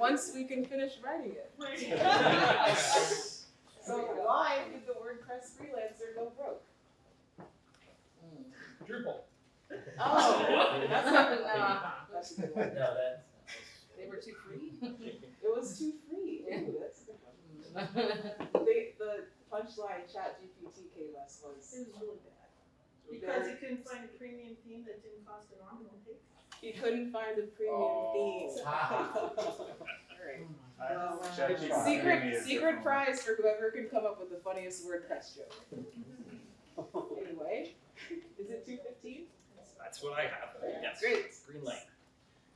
once we can finish writing it. So why did the WordPress freelancer go broke? Drupal. Oh, that's not that's a good one. No, that's. They were too free? It was too free. Ooh, that's a good one. The punchline ChatGPT gave us was It was really bad. Because he couldn't find a premium theme that didn't cost an arm and a leg. he couldn't find a premium theme. All right. Secret prize for whoever can come up with the funniest WordPress joke. Anyway, is it 2:15? That's what I have. Yes. Great. Green light.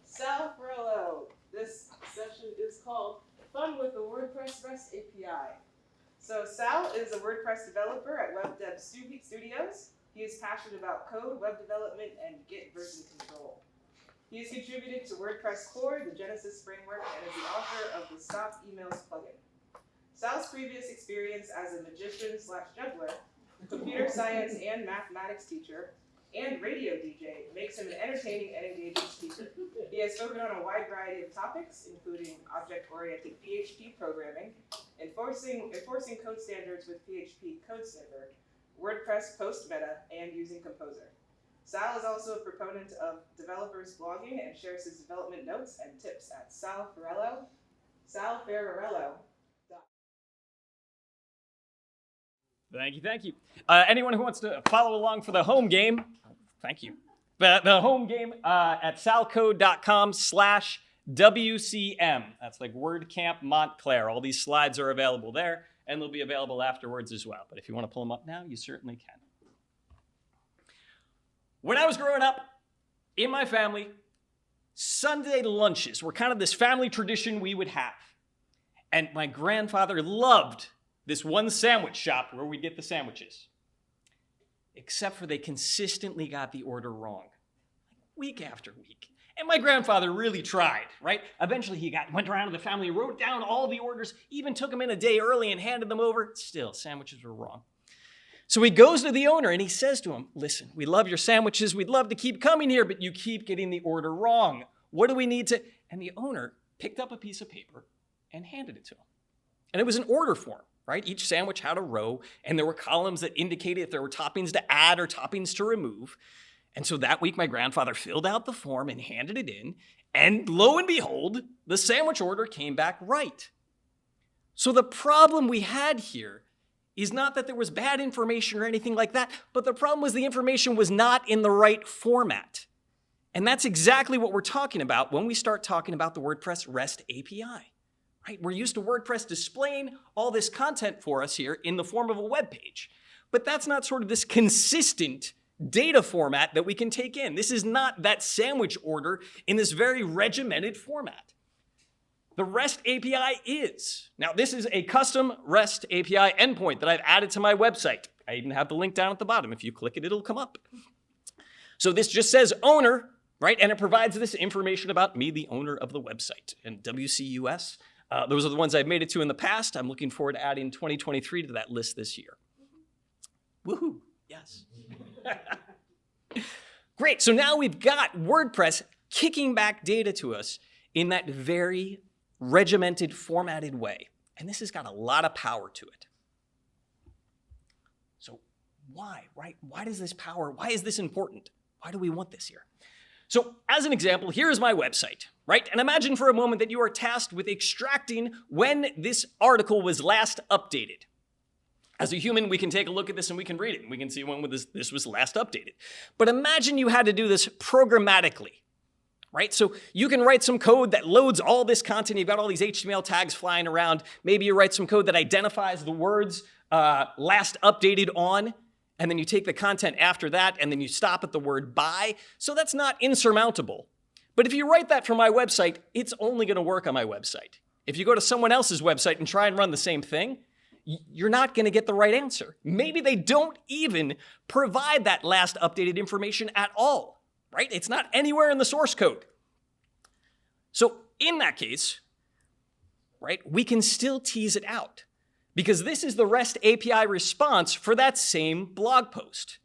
Sal Ferrarello. This session is called Fun with the WordPress REST API. So Sal is a WordPress developer at WebDev Studios. He is passionate about code, web development, and Git version control. He has contributed to WordPress Core, the Genesis framework, and is the author of the Stop Emails plugin. Sal's previous experience as a magician/juggler, computer science and mathematics teacher, and radio DJ makes him an entertaining and engaging speaker. He has spoken on a wide variety of topics, including object-oriented PHP programming, enforcing code standards with PHP Code Sniffer, WordPress post-meta, and using Composer. Sal is also a proponent of developers blogging and shares his development notes and tips at Sal Ferrarello. Thank you. Anyone who wants to follow along for the home game, thank you. The home game at salcode.com/WCM. That's like WordCamp Montclair. All these slides are available there, and they'll be available afterwards as well. But if you want to pull them up now, you certainly can. When I was growing up, in my family, Sunday lunches were kind of this family tradition we would have. And my grandfather loved this one sandwich shop where we get the sandwiches. Except for they consistently got the order wrong, week after week. And my grandfather really tried, right? Eventually he went around to the family, wrote down all the orders, even took them in a day early and handed them over. Still, sandwiches were wrong. So he goes to the owner and he says to him, listen, we love your sandwiches. We'd love to keep coming here, but you keep getting the order wrong. What do we need to? And the owner picked up a piece of paper and handed it to him. And it was an order form, right? Each sandwich had a row and there were columns that indicated if there were toppings to add or toppings to remove. And so that week, my grandfather filled out the form and handed it in. And lo and behold, the sandwich order came back right. So the problem we had here is not that there was bad information or anything like that, but the problem was the information was not in the right format. And that's exactly what we're talking about when we start talking about the WordPress REST API, right? We're used to WordPress displaying all this content for us here in the form of a web page, but that's not sort of this consistent data format that we can take in. This is not that sandwich order in this very regimented format. The REST API is. Now, this is a custom REST API endpoint that I've added to my website. I even have the link down at the bottom. If you click it, it'll come up. So this just says owner, right? And it provides this information about me, the owner of the website. And WCUS, those are the ones I've made it to in the past. I'm looking forward to adding 2023 to that list this year. Woohoo, yes. Great, so now we've got WordPress kicking back data to us in that very regimented, formatted way. And this has got a lot of power to it. So why, right? Why does this power, why is this important? Why do we want this here? So as an example, here is my website, right? And imagine for a moment that you are tasked with extracting when this article was last updated. As a human, we can take a look at this and we can read it. And we can see when this was last updated. But imagine you had to do this programmatically. Right? So you can write some code that loads all this content. You've got all these HTML tags flying around. Maybe you write some code that identifies the words last updated on, and then you take the content after that, and then you stop at the word by. So that's not insurmountable. But if you write that for my website, it's only going to work on my website. If you go to someone else's website and try and run the same thing, you're not going to get the right answer. Maybe they don't even provide that last updated information at all. Right? It's not anywhere in the source code. So in that case, right, we can still tease it out because this is the REST API response for that same blog post.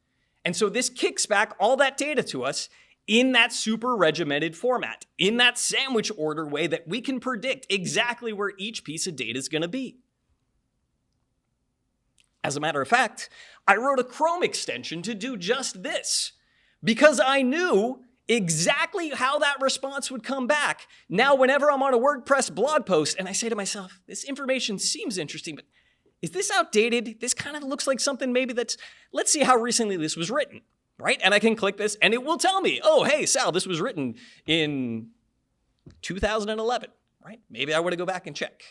And so this kicks back all that data to us in that super regimented format, in that sandwich order way that we can predict exactly where each piece of data is going to be. As a matter of fact, I wrote a Chrome extension to do just this because I knew exactly how that response would come back. Now, whenever I'm on a WordPress blog post and I say to myself, this information seems interesting, but is this outdated? This kind of looks like something maybe let's see how recently this was written, right? And I can click this and it will tell me, oh, hey, Sal, this was written in 2011, right? Maybe I want to go back and check.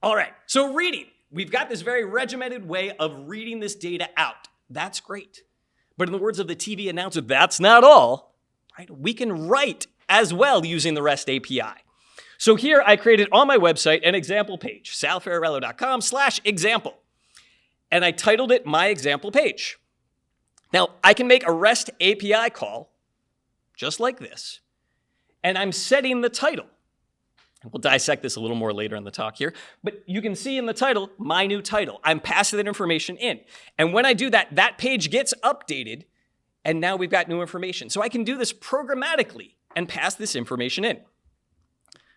All right, so reading. We've got this very regimented way of reading this data out. That's great. But in the words of the TV announcer, that's not all, right? We can write as well using the REST API. So here I created on my website an example page, salferrarello.com/example. And I titled it My Example Page. Now, I can make a REST API call just like this, and I'm setting the title. We'll dissect this a little more later in the talk here, but you can see in the title, my new title. I'm passing that information in. And when I do that, that page gets updated, and now we've got new information. So I can do this programmatically and pass this information in.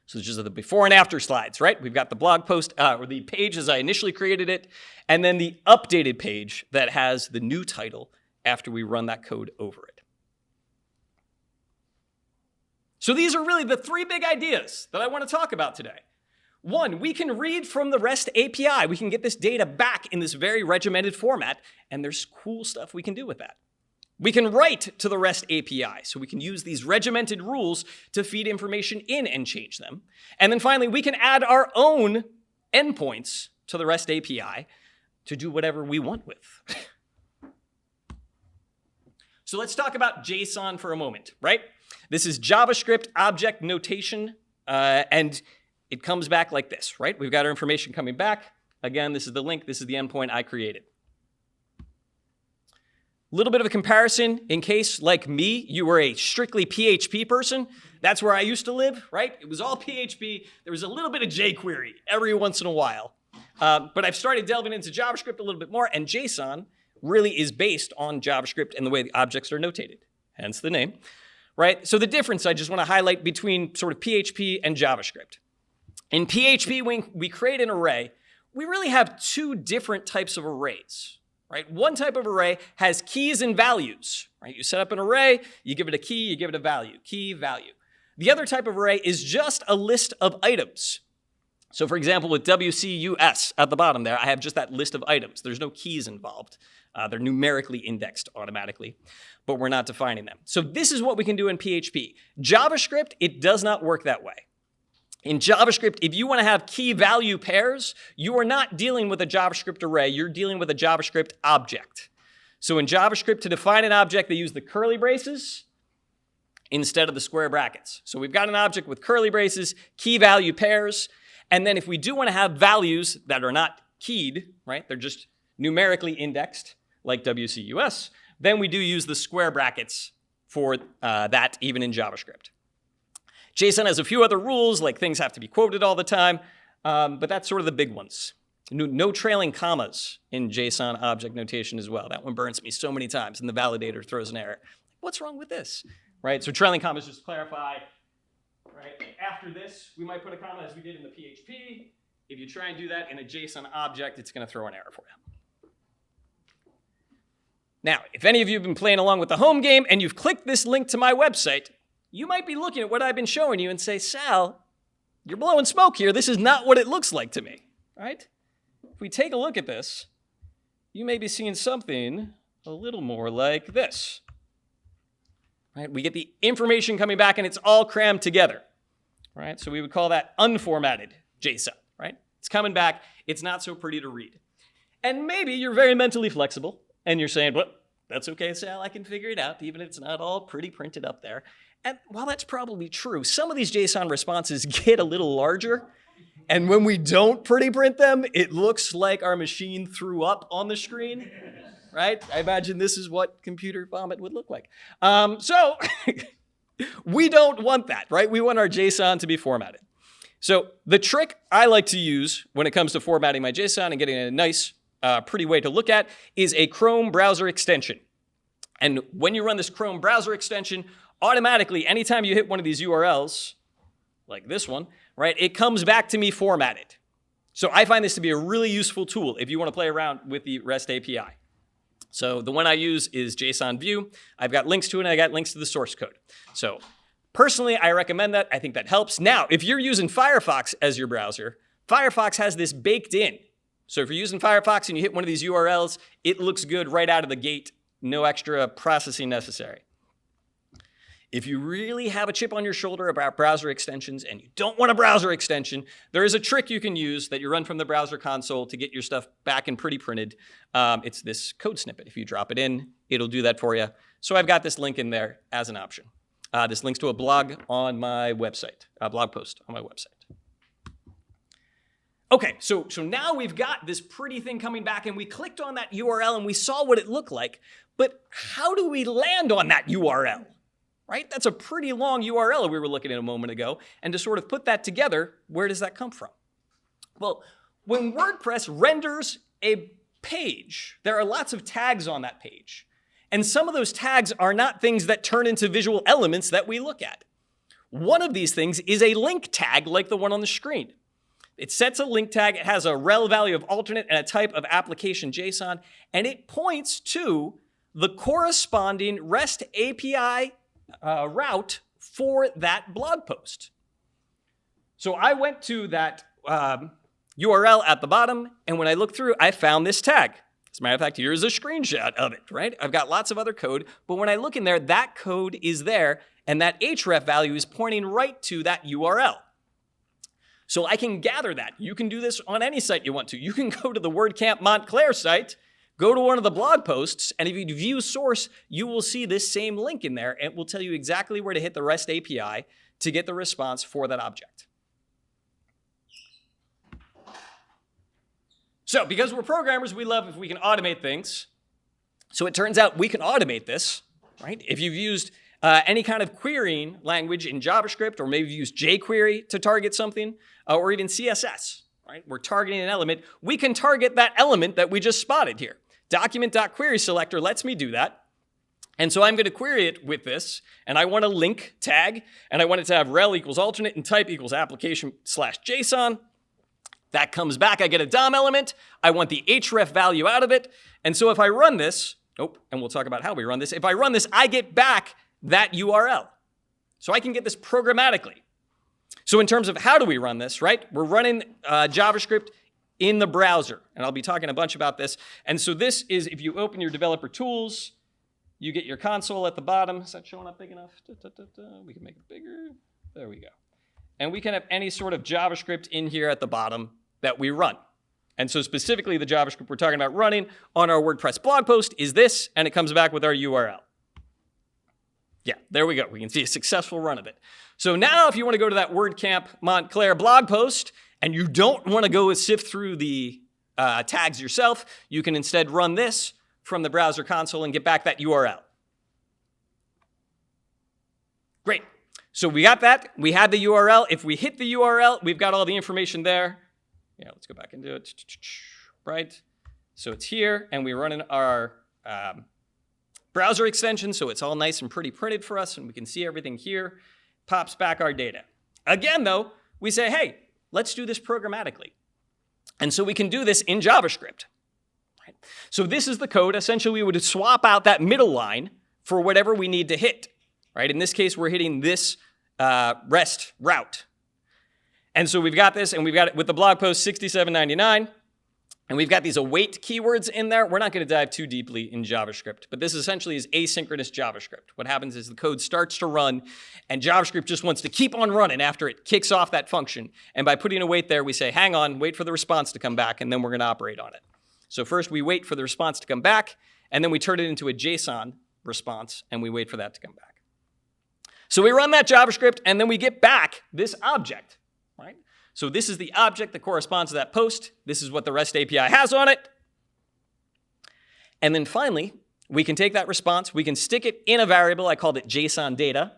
So this is the before and after slides, right? We've got the blog post, or the page as I initially created it, and then the updated page that has the new title after we run that code over it. So these are really the three big ideas that I want to talk about today. One, we can read from the REST API. We can get this data back in this very regimented format, and there's cool stuff we can do with that. We can write to the REST API, so we can use these regimented rules to feed information in and change them. And then finally, we can add our own endpoints to the REST API to do whatever we want with. So let's talk about JSON for a moment, right? This is JavaScript object notation, and it comes back like this, right? We've got our information coming back. Again, this is the link. This is the endpoint I created. A little bit of a comparison in case, like me, you were a strictly PHP person. That's where I used to live, right? It was all PHP. There was a little bit of jQuery every once in a while. But I've started delving into JavaScript a little bit more, and JSON really is based on JavaScript and the way the objects are notated, hence the name, right? So the difference I just want to highlight between sort of PHP and JavaScript. In PHP, when we create an array, we really have two different types of arrays, right? One type of array has keys and values, right? You set up an array, you give it a key, you give it a value, key, value. The other type of array is just a list of items. So for example, with WCUS at the bottom there, I have just that list of items. There's no keys involved. They're numerically indexed automatically, but we're not defining them. So this is what we can do in PHP. JavaScript, it does not work that way. In JavaScript, if you want to have key-value pairs, you are not dealing with a JavaScript array. You're dealing with a JavaScript object. So in JavaScript, to define an object, they use the curly braces instead of the square brackets. So we've got an object with curly braces, key-value pairs, and then if we do want to have values that are not keyed, right, they're just numerically indexed, like WCUS, then we do use the square brackets for that even in JavaScript. JSON has a few other rules, like things have to be quoted all the time, but that's sort of the big ones. No trailing commas in JSON object notation as well. That one burns me so many times, and the validator throws an error. What's wrong with this? Right? So trailing commas, just to clarify, right? After this, we might put a comma as we did in the PHP. If you try and do that in a JSON object, it's going to throw an error for you. Now, if any of you have been playing along with the home game and you've clicked this link to my website, you might be looking at what I've been showing you and say, Sal, you're blowing smoke here. This is not what it looks like to me, right? If we take a look at this, you may be seeing something a little more like this, right? We get the information coming back and it's all crammed together, right? So we would call that unformatted JSON, right? It's coming back. It's not so pretty to read. And maybe you're very mentally flexible and you're saying, well, that's okay, Sal, I can figure it out, even if it's not all pretty printed up there. And while that's probably true, some of these JSON responses get a little larger. And when we don't pretty print them, it looks like our machine threw up on the screen, right? I imagine this is what computer vomit would look like. So we don't want that, right? We want our JSON to be formatted. So the trick I like to use when it comes to formatting my JSON and getting a nice, pretty way to look at is a Chrome browser extension. And when you run this Chrome browser extension, automatically, anytime you hit one of these URLs, like this one, right, it comes back to me formatted. So I find this to be a really useful tool if you want to play around with the REST API. So the one I use is JSON View. I've got links to it, and I got links to the source code. So personally, I recommend that. I think that helps. Now, if you're using Firefox as your browser, Firefox has this baked in. So if you're using Firefox and you hit one of these URLs, it looks good right out of the gate. No extra processing necessary. If you really have a chip on your shoulder about browser extensions and you don't want a browser extension, there is a trick you can use that you run from the browser console to get your stuff back and pretty printed. It's this code snippet. If you drop it in, it'll do that for you. So I've got this link in there as an option. This links to a blog on my website, a blog post on my website. Okay, so now we've got this pretty thing coming back, and we clicked on that URL and we saw what it looked like. But how do we land on that URL? Right? That's a pretty long URL we were looking at a moment ago. And to sort of put that together, where does that come from? Well, when WordPress renders a page, there are lots of tags on that page. And some of those tags are not things that turn into visual elements that we look at. One of these things is a link tag like the one on the screen. It sets a link tag, it has a rel value of alternate and a type of application JSON, and it points to the corresponding REST API route for that blog post. So I went to that URL at the bottom, and when I looked through, I found this tag. As a matter of fact, here's a screenshot of it, right? I've got lots of other code, but when I look in there, that code is there, and that href value is pointing right to that URL. So I can gather that. You can do this on any site you want to. You can go to the WordCamp Montclair site, go to one of the blog posts, and if you view source, you will see this same link in there, and it will tell you exactly where to hit the REST API to get the response for that object. So because we're programmers, we love if we can automate things. So it turns out we can automate this, right? If you've used any kind of querying language in JavaScript, or maybe you've used jQuery to target something, or even CSS, right? We're targeting an element. We can target that element that we just spotted here. Document.querySelector lets me do that. And so I'm going to query it with this, and I want a link tag, and I want it to have rel equals alternate and type equals application/JSON. That comes back, I get a DOM element. I want the href value out of it. And so if I run this, and we'll talk about how we run this. If I run this, I get back that URL. So I can get this programmatically. So in terms of how do we run this, right? We're running JavaScript in the browser, and I'll be talking a bunch about this. And so this is, if you open your developer tools, you get your console at the bottom. Is that showing up big enough? We can make it bigger. There we go. And we can have any sort of JavaScript in here at the bottom that we run. And so specifically the JavaScript we're talking about running on our WordPress blog post is this, and it comes back with our URL. Yeah, there we go. We can see a successful run of it. So now if you want to go to that WordCamp Montclair blog post and you don't want to go sift through the tags yourself, you can instead run this from the browser console and get back that URL. Great. So we got that. We had the URL. If we hit the URL, we've got all the information there. Yeah, let's go back and do it. Right? So it's here, and we're running our browser extension, so it's all nice and pretty printed for us, and we can see everything here. Pops back our data. Again, though, we say, hey, let's do this programmatically. And so we can do this in JavaScript. Right? So this is the code. Essentially, we would swap out that middle line for whatever we need to hit. Right? In this case, we're hitting this REST route. And so we've got this, and we've got it with the blog post $67.99. And we've got these await keywords in there. We're not going to dive too deeply in JavaScript, but this essentially is asynchronous JavaScript. What happens is the code starts to run, and JavaScript just wants to keep on running after it kicks off that function. And by putting a wait there, we say, hang on, wait for the response to come back, and then we're going to operate on it. So first we wait for the response to come back, and then we turn it into a JSON response, and we wait for that to come back. So we run that JavaScript, and then we get back this object, right? So this is the object that corresponds to that post. This is what the REST API has on it. And then finally, we can take that response, we can stick it in a variable, I called it JSON data,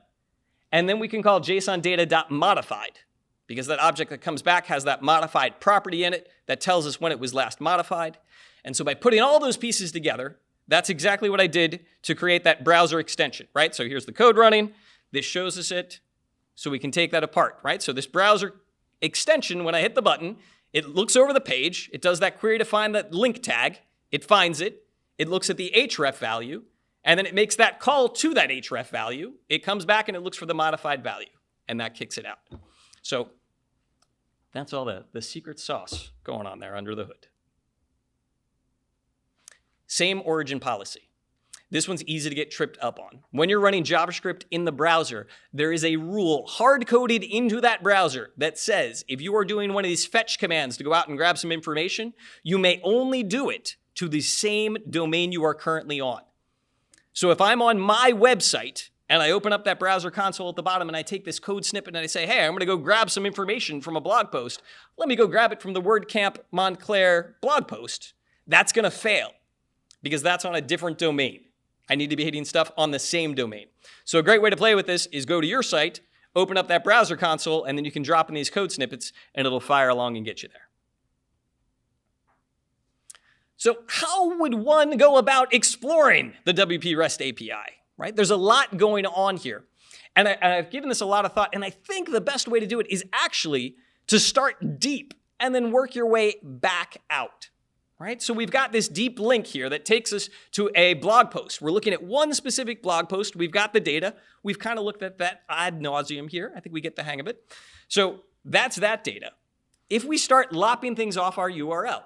and then we can call JSON data.modified, because that object that comes back has that modified property in it that tells us when it was last modified. And so by putting all those pieces together, That's exactly what I did to create that browser extension, right? So here's the code running. This shows us it, so we can take that apart, right? So this browser extension, when I hit the button, it looks over the page. It does that query to find that link tag. It finds it. It looks at the href value, and then it makes that call to that href value. It comes back and it looks for the modified value, and that kicks it out. So that's all the secret sauce going on there under the hood. Same origin policy. This one's easy to get tripped up on. When you're running JavaScript in the browser, there is a rule hard-coded into that browser that says if you are doing one of these fetch commands to go out and grab some information, you may only do it to the same domain you are currently on. So if I'm on my website and I open up that browser console at the bottom and I take this code snippet and I say, hey, I'm going to go grab some information from a blog post, let me go grab it from the WordCamp Montclair blog post, that's going to fail because that's on a different domain. I need to be hitting stuff on the same domain. So a great way to play with this is go to your site, open up that browser console, and then you can drop in these code snippets and it'll fire along and get you there. So how would one go about exploring the WP REST API, right? There's a lot going on here. And I've given this a lot of thought, and I think the best way to do it is actually to start deep and then work your way back out. Right? So we've got this deep link here that takes us to a blog post. We're looking at one specific blog post. We've got the data. We've kind of looked at that ad nauseum here. I think we get the hang of it. So that's that data. If we start lopping things off our URL,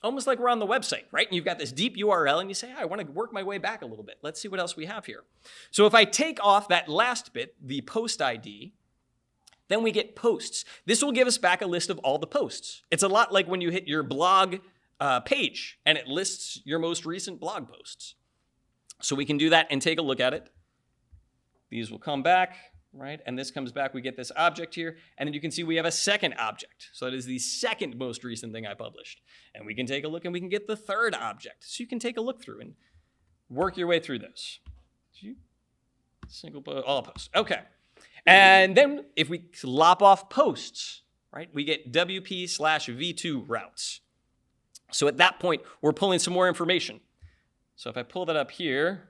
almost like we're on the website, right? And you've got this deep URL and you say, I want to work my way back a little bit. Let's see what else we have here. So if I take off that last bit, the post ID, then we get posts. This will give us back a list of all the posts. It's a lot like when you hit your blog page and it lists your most recent blog posts. So we can do that and take a look at it. These will come back, right? And this comes back, we get this object here, and then you can see we have a second object. So that is the second most recent thing I published. And we can take a look and we can get the third object. So you can take a look through and work your way through this. Single post, all posts. Okay. And then if we lop off posts, right, we get WP/V2 routes. So at that point, we're pulling some more information. So if I pull that up here,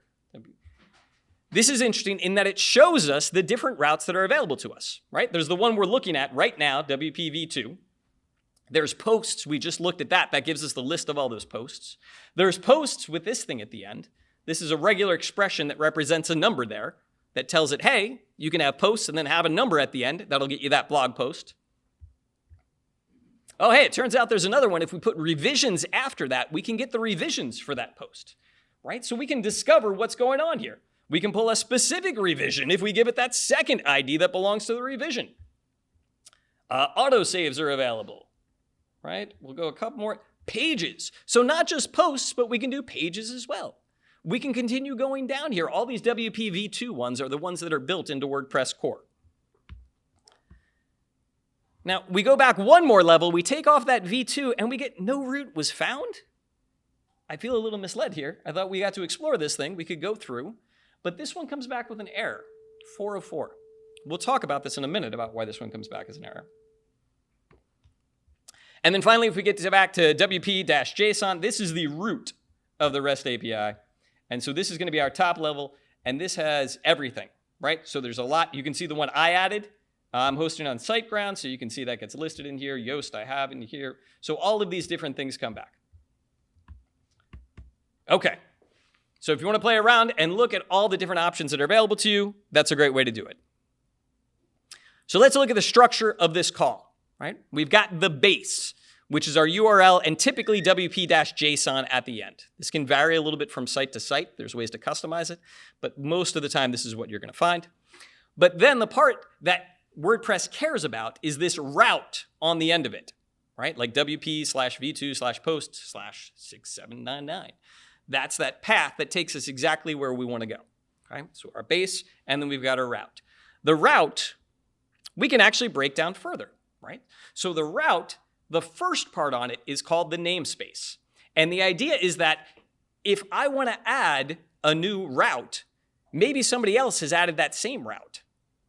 this is interesting in that it shows us the different routes that are available to us, right? There's the one we're looking at right now, WPV2. There's posts. We just looked at that. That gives us the list of all those posts. There's posts with this thing at the end. This is a regular expression that represents a number there that tells it, hey, you can have posts and then have a number at the end. That'll get you that blog post. Oh, hey, it turns out there's another one. If we put revisions after that, we can get the revisions for that post, right? So we can discover what's going on here. We can pull a specific revision if we give it that second ID that belongs to the revision. Autosaves are available, right? We'll go a couple more. Pages. So not just posts, but we can do pages as well. We can continue going down here. All these WPV2 ones are the ones that are built into WordPress core. Now, we go back one more level, we take off that V2, and we get no root was found? I feel a little misled here. I thought we got to explore this thing. We could go through. But this one comes back with an error, 404. We'll talk about this in a minute, about why this one comes back as an error. And then finally, if we get back to WP-JSON, this is the root of the REST API. And so this is going to be our top level, and this has everything, right? So there's a lot. You can see the one I added. I'm hosting on SiteGround, so you can see that gets listed in here. Yoast I have in here. So all of these different things come back. Okay. So if you want to play around and look at all the different options that are available to you, that's a great way to do it. So let's look at the structure of this call, right? We've got the base, which is our URL, and typically WP-JSON at the end. This can vary a little bit from site to site. There's ways to customize it, but most of the time, this is what you're going to find. But then the part that WordPress cares about is this route on the end of it, right? Like WP/V2/post/6799. That's that path that takes us exactly where we want to go, okay? So our base, and then we've got our route. The route, we can actually break down further, right? So the route, the first part on it is called the namespace. And the idea is that if I want to add a new route, maybe somebody else has added that same route,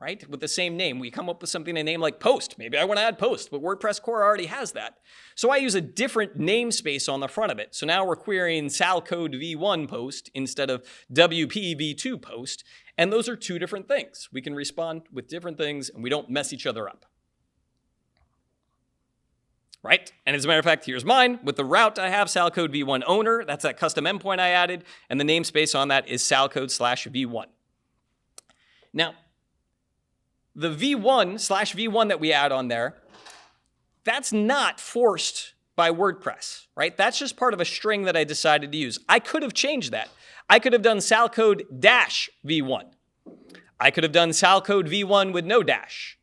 right? With the same name. We come up with something, a name like post. Maybe I want to add post, but WordPress core already has that. So I use a different namespace on the front of it. So now we're querying salcode v1 post instead of WP v2 post. And those are two different things. We can respond with different things and we don't mess each other up. Right? And as a matter of fact, here's mine. With the route, I have salcode v1 owner. That's that custom endpoint I added. And the namespace on that is salcode/v1. Now, the v1/v1 that we add on there, that's not forced by WordPress, right? That's just part of a string that I decided to use. I could have changed that. I could have done salcode-v1. I could have done salcode v1 with no dash.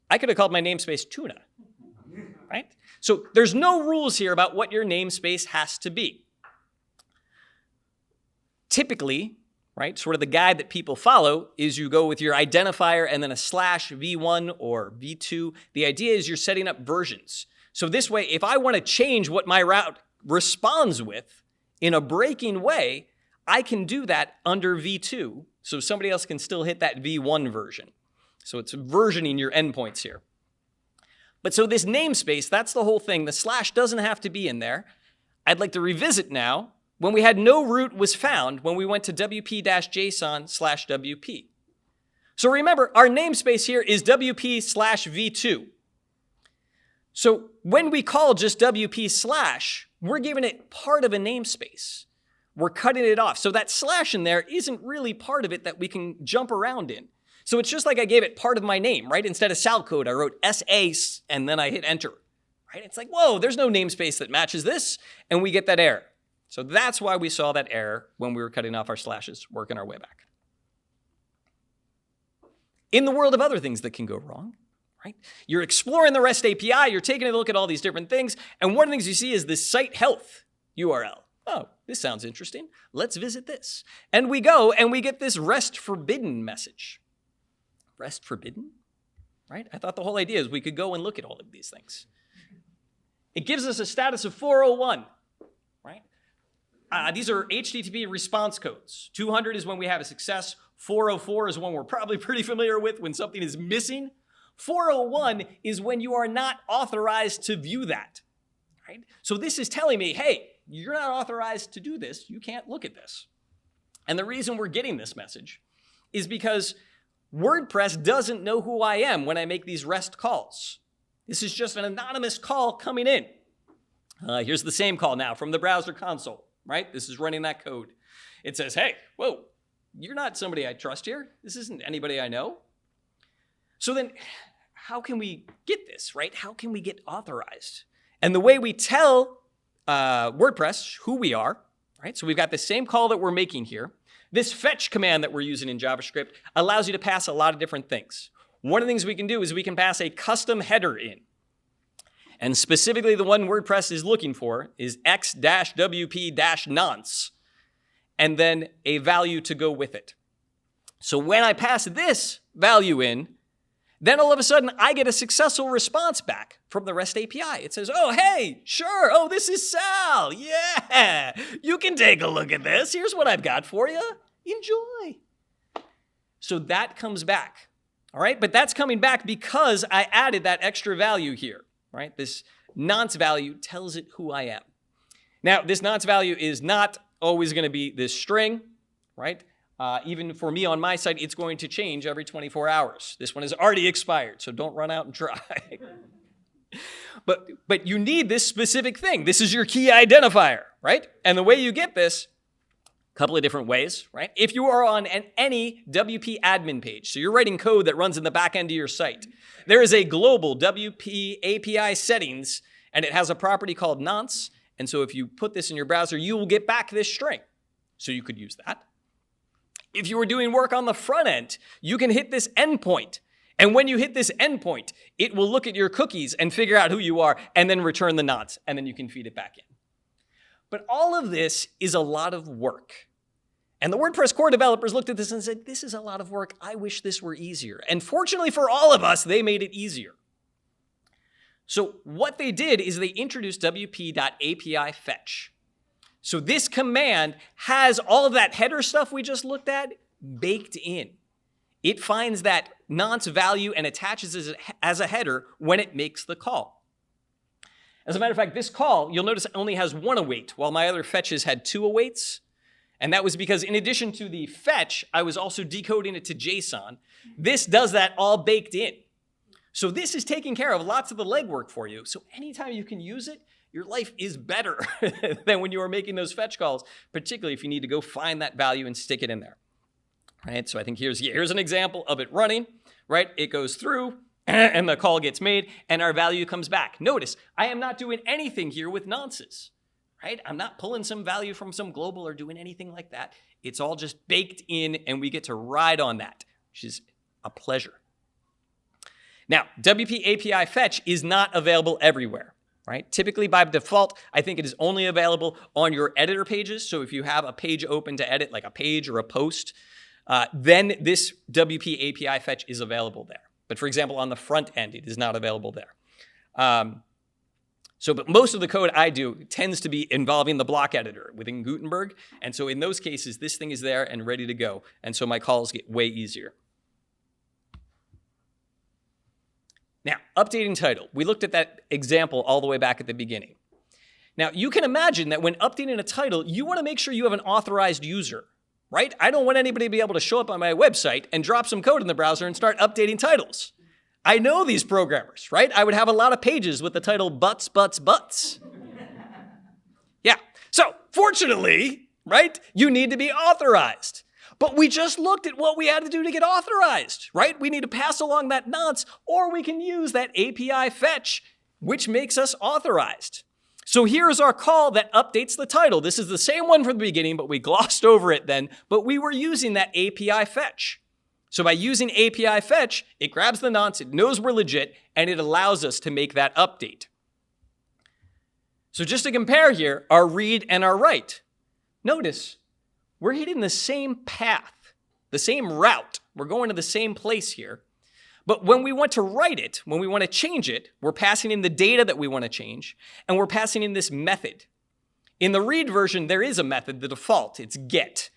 I could have called my namespace tuna, right? So there's no rules here about what your namespace has to be. Typically, right, sort of the guide that people follow is you go with your identifier and then a /v1 or v2. The idea is you're setting up versions. So this way, if I want to change what my route responds with in a breaking way, I can do that under v2, so somebody else can still hit that v1 version. So it's versioning your endpoints here. But so this namespace, that's the whole thing. The slash doesn't have to be in there. I'd like to revisit now when we had no root was found when we went to wp-json/wp. So remember, our namespace here is wp/v2. So when we call just wp/, we're giving it part of a namespace. We're cutting it off. So that slash in there isn't really part of it that we can jump around in. So it's just like I gave it part of my name, right? Instead of salcode, I wrote SA and then I hit enter, right? It's like, whoa, there's no namespace that matches this, and we get that error. So that's why we saw that error when we were cutting off our slashes, working our way back. In the world of other things that can go wrong, right? You're exploring the REST API, you're taking a look at all these different things, and one of the things you see is this site health URL. Oh, this sounds interesting. Let's visit this. And we go and we get this REST forbidden message. REST forbidden, right? I thought the whole idea is we could go and look at all of these things. It gives us a status of 401, right? These are HTTP response codes. 200 is when we have a success. 404 is one we're probably pretty familiar with when something is missing. 401 is when you are not authorized to view that, right? So this is telling me, hey, you're not authorized to do this. You can't look at this. And the reason we're getting this message is because WordPress doesn't know who I am when I make these REST calls. This is just an anonymous call coming in. Here's the same call now from the browser console, right? This is running that code. It says, hey, whoa, you're not somebody I trust here. This isn't anybody I know. So then how can we get this, right? How can we get authorized? And the way we tell WordPress who we are, right? So we've got the same call that we're making here. This fetch command that we're using in JavaScript allows you to pass a lot of different things. One of the things we can do is we can pass a custom header in. And specifically the one WordPress is looking for is x-wp-nonce, and then a value to go with it. So when I pass this value in, then all of a sudden I get a successful response back from the REST API. It says, oh, hey, sure. Oh, this is Sal. Yeah, you can take a look at this. Here's what I've got for you. Enjoy. So that comes back. All right, but that's coming back because I added that extra value here, right? This nonce value tells it who I am. Now, this nonce value is not always going to be this string, right? Even for me on my site, it's going to change every 24 hours. This one has already expired, so don't run out and try. But you need this specific thing. This is your key identifier, right? And the way you get this, a couple of different ways, right? If you are on any WP admin page, so you're writing code that runs in the back end of your site, there is a global WP API settings, and it has a property called nonce. And so if you put this in your browser, you will get back this string. So you could use that. If you were doing work on the front end, you can hit this endpoint. And when you hit this endpoint, it will look at your cookies and figure out who you are and then return the nonce, and then you can feed it back in. But all of this is a lot of work. And the WordPress core developers looked at this and said, this is a lot of work. I wish this were easier. And fortunately for all of us, they made it easier. So what they did is they introduced wp.api fetch. So this command has all of that header stuff we just looked at baked in. it finds that nonce value and attaches it as a header when it makes the call. As a matter of fact, this call, you'll notice, only has one await, while my other fetches had two awaits. And that was because in addition to the fetch, I was also decoding it to JSON. This does that all baked in. So this is taking care of lots of the legwork for you. So anytime you can use it, your life is better than when you are making those fetch calls, particularly if you need to go find that value and stick it in there. Right? So I think here's an example of it running, right? It goes through, and the call gets made, and our value comes back. Notice, I am not doing anything here with nonces, right? I'm not pulling some value from some global or doing anything like that. It's all just baked in, and we get to ride on that, which is a pleasure. Now, WP API fetch is not available everywhere, right? Typically, by default, I think it is only available on your editor pages. So if you have a page open to edit, like a page or a post, then this WP API fetch is available there. But for example, on the front end, it is not available there. But most of the code I do tends to be involving the block editor within Gutenberg. And so in those cases, this thing is there and ready to go. And so my calls get way easier. Now, updating title. We looked at that example all the way back at the beginning. Now, you can imagine that when updating a title, you want to make sure you have an authorized user, right? I don't want anybody to be able to show up on my website and drop some code in the browser and start updating titles. I know these programmers, right? I would have a lot of pages with the title butts. Yeah. So fortunately, right, you need to be authorized. But we just looked at what we had to do to get authorized, right? We need to pass along that nonce, or we can use that API fetch, which makes us authorized. So here's our call that updates the title. This is the same one from the beginning, but we glossed over it then, but we were using that API fetch. So by using API fetch, it grabs the nonce, it knows we're legit, and it allows us to make that update. So just to compare here, our read and our write. Notice, we're hitting the same path, the same route. We're going to the same place here. But when we want to write it, when we want to change it, we're passing in the data that we want to change, and we're passing in this method. In the read version, there is a method, the default. It's get.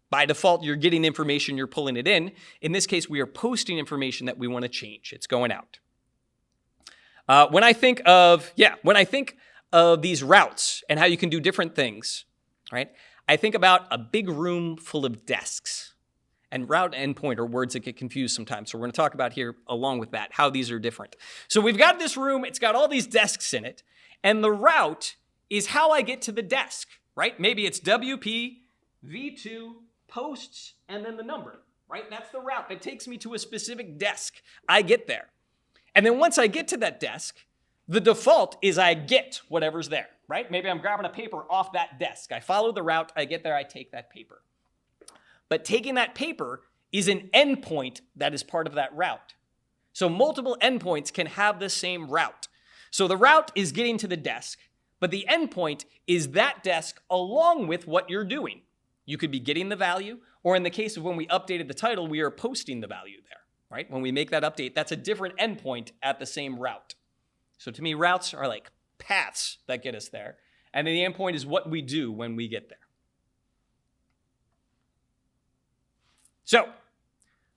By default, you're getting information, you're pulling it in. In this case, we are posting information that we want to change. It's going out. When I think of these routes and how you can do different things, right? I think about a big room full of desks. And route and endpoint are words that get confused sometimes. So we're going to talk about here, along with that, how these are different. So we've got this room. It's got all these desks in it. And the route is how I get to the desk, right? Maybe it's WP, V2, posts, and then the number, right? That's the route that takes me to a specific desk. I get there. And then once I get to that desk, the default is I get whatever's there, right? Maybe I'm grabbing a paper off that desk. I follow the route. I get there. I take that paper. But taking that paper is an endpoint that is part of that route. So multiple endpoints can have the same route. So the route is getting to the desk, but the endpoint is that desk along with what you're doing. You could be getting the value, or in the case of when we updated the title, we are posting the value there, right? When we make that update, that's a different endpoint at the same route. So to me, routes are like paths that get us there. And then the endpoint is what we do when we get there. So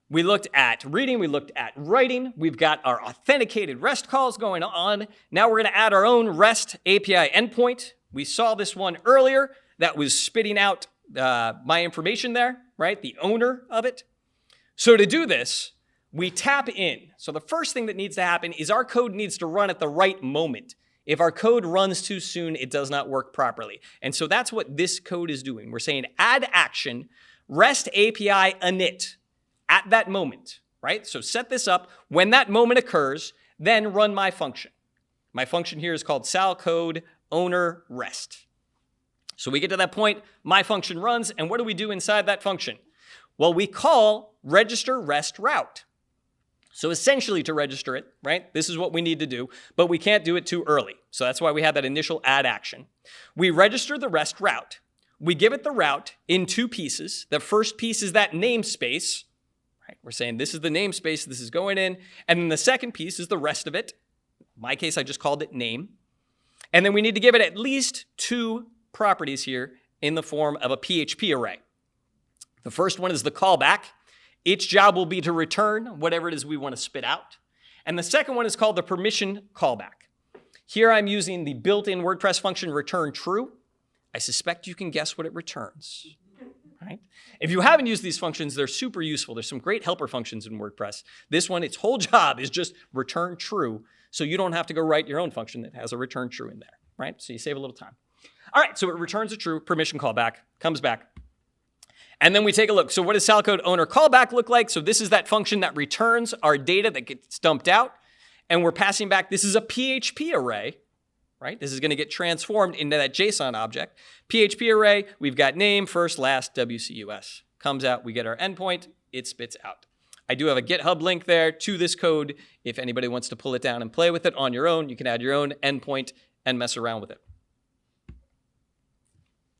we looked at reading, we looked at writing, we've got our authenticated REST calls going on. Now we're going to add our own REST API endpoint. We saw this one earlier that was spitting out my information there, right? The owner of it. So to do this, we tap in. So the first thing that needs to happen is our code needs to run at the right moment. If our code runs too soon, it does not work properly. And so that's what this code is doing. We're saying add action REST API init at that moment, right? So set this up. When that moment occurs, then run my function. My function here is called Sal code owner REST. So we get to that point, my function runs, and what do we do inside that function? Well, we call register REST route. So essentially to register it, right? This is what we need to do, but we can't do it too early. So that's why we have that initial add action. We register the REST route. We give it the route in two pieces. The first piece is that namespace, right? We're saying this is the namespace, this is going in. And then the second piece is the rest of it. In my case, I just called it name. And then we need to give it at least two properties here in the form of a PHP array. The first one is the callback. Its job will be to return whatever it is we want to spit out. And the second one is called the permission callback. Here I'm using the built-in WordPress function return true. I suspect you can guess what it returns. Right? If you haven't used these functions, they're super useful. There's some great helper functions in WordPress. This one, its whole job is just return true, so you don't have to go write your own function that has a return true in there, right? So you save a little time. All right, so it returns a true, permission callback, comes back. And then we take a look. So what does salcode owner callback look like? So this is that function that returns our data that gets dumped out, and we're passing back, this is a PHP array, right? This is going to get transformed into that JSON object. PHP array, we've got name, first, last, WCUS. Comes out, we get our endpoint, it spits out. I do have a GitHub link there to this code. If anybody wants to pull it down and play with it on your own, you can add your own endpoint and mess around with it.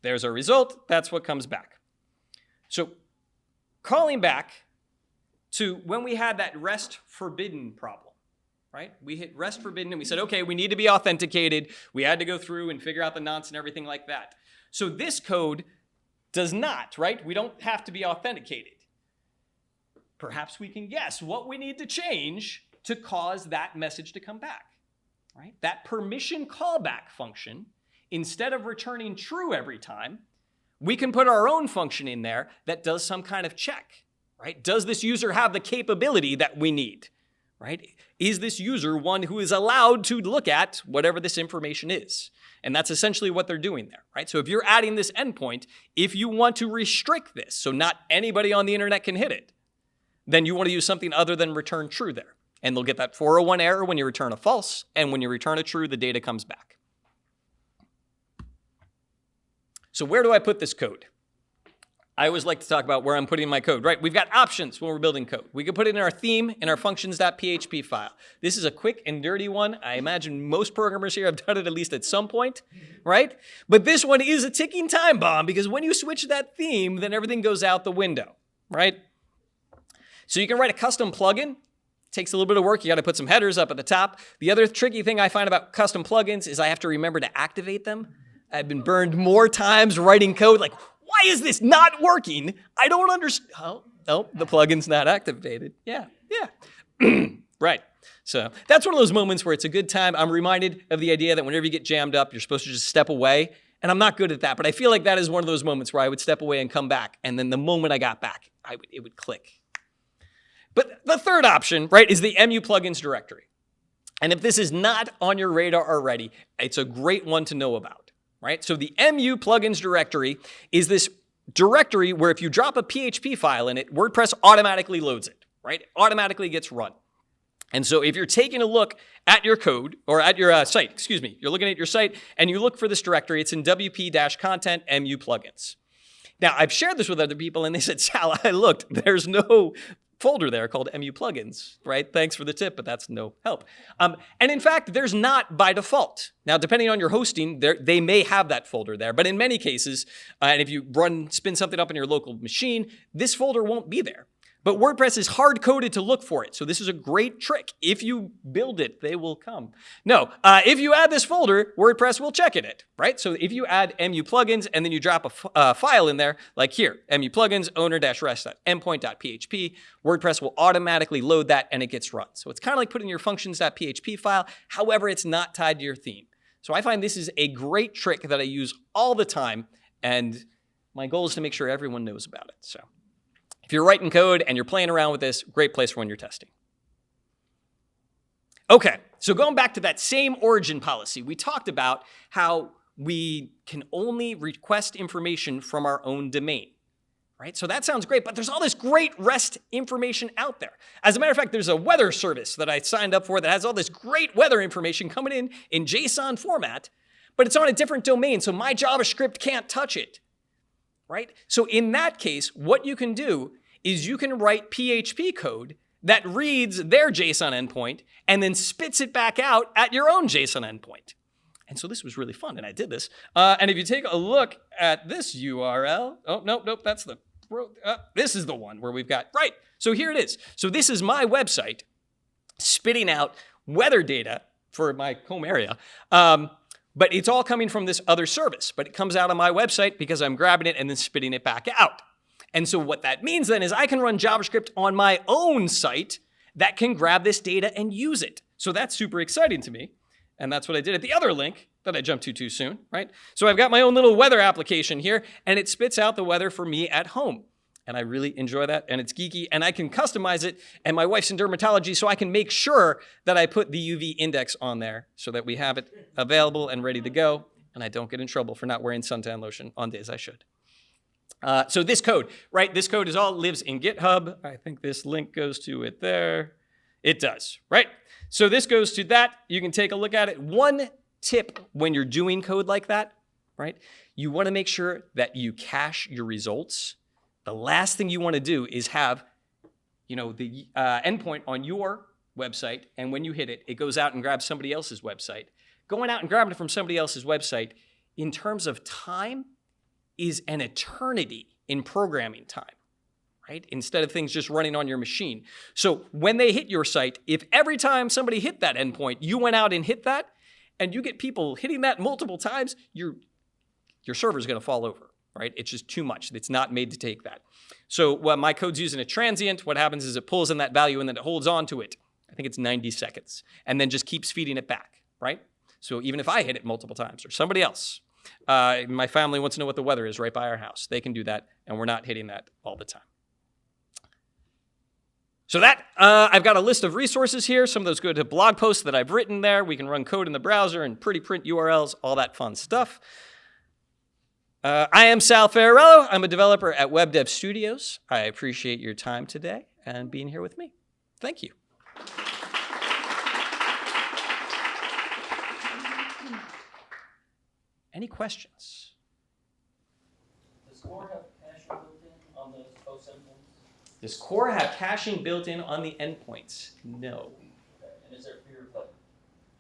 There's our result. That's what comes back. So calling back to when we had that REST forbidden problem, right? We hit REST forbidden and we said, okay, we need to be authenticated. We had to go through and figure out the nonce and everything like that. So this code does not, right? We don't have to be authenticated. Perhaps we can guess what we need to change to cause that message to come back, right? That permission callback function, instead of returning true every time, we can put our own function in there that does some kind of check, right? Does this user have the capability that we need, right? Is this user one who is allowed to look at whatever this information is? And that's essentially what they're doing there, right? So if you're adding this endpoint, if you want to restrict this so not anybody on the internet can hit it, then you want to use something other than return true there. And they'll get that 401 error when you return a false, and when you return a true, the data comes back. So where do I put this code? I always like to talk about where I'm putting my code, right? We've got options when we're building code. We can put it in our theme, in our functions.php file. This is a quick and dirty one. I imagine most programmers here have done it at least at some point, right? But this one is a ticking time bomb because when you switch that theme, then everything goes out the window, right? So you can write a custom plugin. Takes a little bit of work. You got to put some headers up at the top. The other tricky thing I find about custom plugins is I have to remember to activate them. I've been burned more times writing code like, why is this not working? I don't understand. Oh, the plugin's not activated. Yeah. Right. So that's one of those moments where it's a good time. I'm reminded of the idea that whenever you get jammed up, you're supposed to just step away. And I'm not good at that, but I feel like that is one of those moments where I would step away and come back. And then the moment I got back, it would click. But the third option, right, is the MU plugins directory. And if this is not on your radar already, it's a great one to know about, right? So the MU plugins directory is this directory where if you drop a PHP file in it, WordPress automatically loads it, right? It automatically gets run. And so if you're taking a look at your code, or at your site, you're looking at your site and you look for this directory, it's in WP-content MU plugins. Now, I've shared this with other people and they said, Sal, I looked, there's no folder there called MU plugins, right? Thanks for the tip, but that's no help. And in fact, there's not by default. Now, depending on your hosting, they may have that folder there, but in many cases, and if you spin something up in your local machine, this folder won't be there. But WordPress is hard-coded to look for it, so this is a great trick. If you build it, they will come. No, if you add this folder, WordPress will check it, right? So if you add MU plugins and then you drop a file in there, like here, MU plugins owner-rest.endpoint.php, WordPress will automatically load that and it gets run. So it's kind of like putting your functions.php file, however, it's not tied to your theme. So I find this is a great trick that I use all the time, and my goal is to make sure everyone knows about it, so. If you're writing code and you're playing around with this, great place for when you're testing. Okay, so going back to that same origin policy, we talked about how we can only request information from our own domain, right? So that sounds great, but there's all this great REST information out there. As a matter of fact, there's a weather service that I signed up for that has all this great weather information coming in JSON format, but it's on a different domain, so my JavaScript can't touch it. Right? So in that case, what you can do is you can write PHP code that reads their JSON endpoint and then spits it back out at your own JSON endpoint. And so this was really fun, and I did this. And if you take a look at this URL, this is the one where we've got, right, so here it is. So this is my website spitting out weather data for my home area. But it's all coming from this other service. But it comes out on my website because I'm grabbing it and then spitting it back out. And so what that means then is I can run JavaScript on my own site that can grab this data and use it. So that's super exciting to me. And that's what I did at the other link that I jumped to too soon, right? So I've got my own little weather application here, and it spits out the weather for me at home. And I really enjoy that, and it's geeky, and I can customize it, and my wife's in dermatology, so I can make sure that I put the UV index on there so that we have it available and ready to go, and I don't get in trouble for not wearing suntan lotion on days I should. So this code, right? This code lives in GitHub. I think this link goes to it there. It does, right? So this goes to that. You can take a look at it. One tip when you're doing code like that, right? You want to make sure that you cache your results. The last thing you want to do is have, the endpoint on your website, and when you hit it, it goes out and grabs somebody else's website. Going out and grabbing it from somebody else's website, in terms of time, is an eternity in programming time, right? Instead of things just running on your machine. So when they hit your site, if every time somebody hit that endpoint, you went out and hit that, and you get people hitting that multiple times, your server's going to fall over. Right? It's just too much. It's not made to take that. So my code's using a transient. What happens is it pulls in that value and then it holds on to it. I think it's 90 seconds. And then just keeps feeding it back, right? So even if I hit it multiple times or somebody else, my family wants to know what the weather is right by our house. They can do that, and we're not hitting that all the time. So I've got a list of resources here. Some of those go to blog posts that I've written there. We can run code in the browser and pretty print URLs, all that fun stuff. I am Sal Ferrarello. I'm a developer at Web Dev Studios. I appreciate your time today and being here with me. Thank you. Any questions? Does Core have caching built in on those host endpoints? Does Core have caching built in on the endpoints? No. Okay. And is there fear of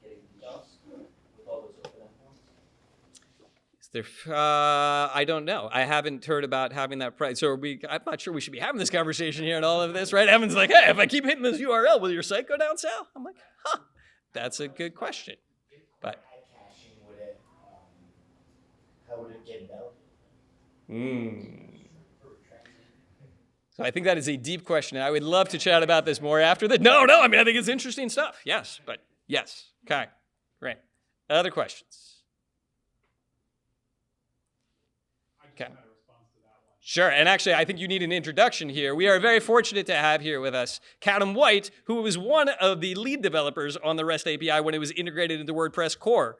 getting DDoS with all those open endpoints? I don't know. I haven't heard about having that price. So I'm not sure we should be having this conversation here and all of this, right? Evan's like, hey, if I keep hitting this URL, will your site go down, Sal? I'm like, that's a good question. But caching, how would it get validated? So I think that is a deep question. I would love to chat about this more after this. No, I mean, I think it's interesting stuff. Yes, but yes. Okay, great. Other questions? Okay. Sure, and actually, I think you need an introduction here. We are very fortunate to have here with us Kadam White, who was one of the lead developers on the REST API when it was integrated into WordPress core.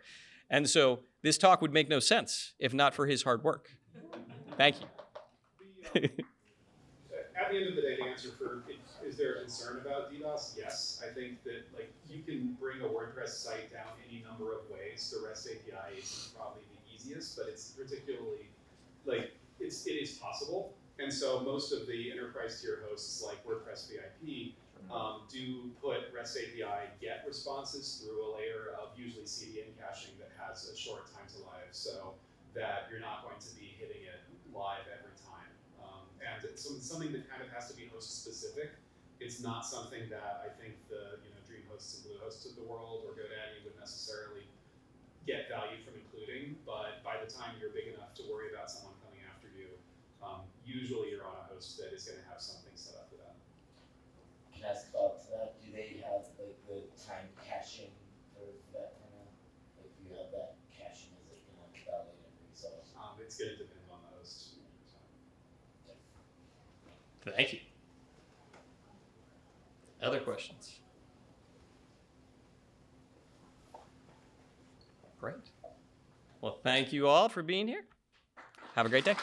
And so this talk would make no sense if not for his hard work. Thank you. At the end of the day, the answer for is there a concern about DDoS? Yes. I think that you can bring a WordPress site down any number of ways. The REST API isn't probably the easiest, but it's particularly it is possible. And so most of the enterprise tier hosts like WordPress VIP do put REST API GET responses through a layer of usually CDN caching that has a short time to live, so that you're not going to be hitting it live every time. And it's something that kind of has to be host specific. It's not something that I think the DreamHosts and Bluehosts of the world or GoDaddy would necessarily get value from including, but by the time you're big enough to worry about someone coming after you, usually you're on a host that is going to have something set up for that. Can I ask about that? Do they have the time caching for that kind of, if you have that caching, is it going to validate every result? It's going to depend on the host. Thank you. Other questions? Great. Well, thank you all for being here. Have a great day.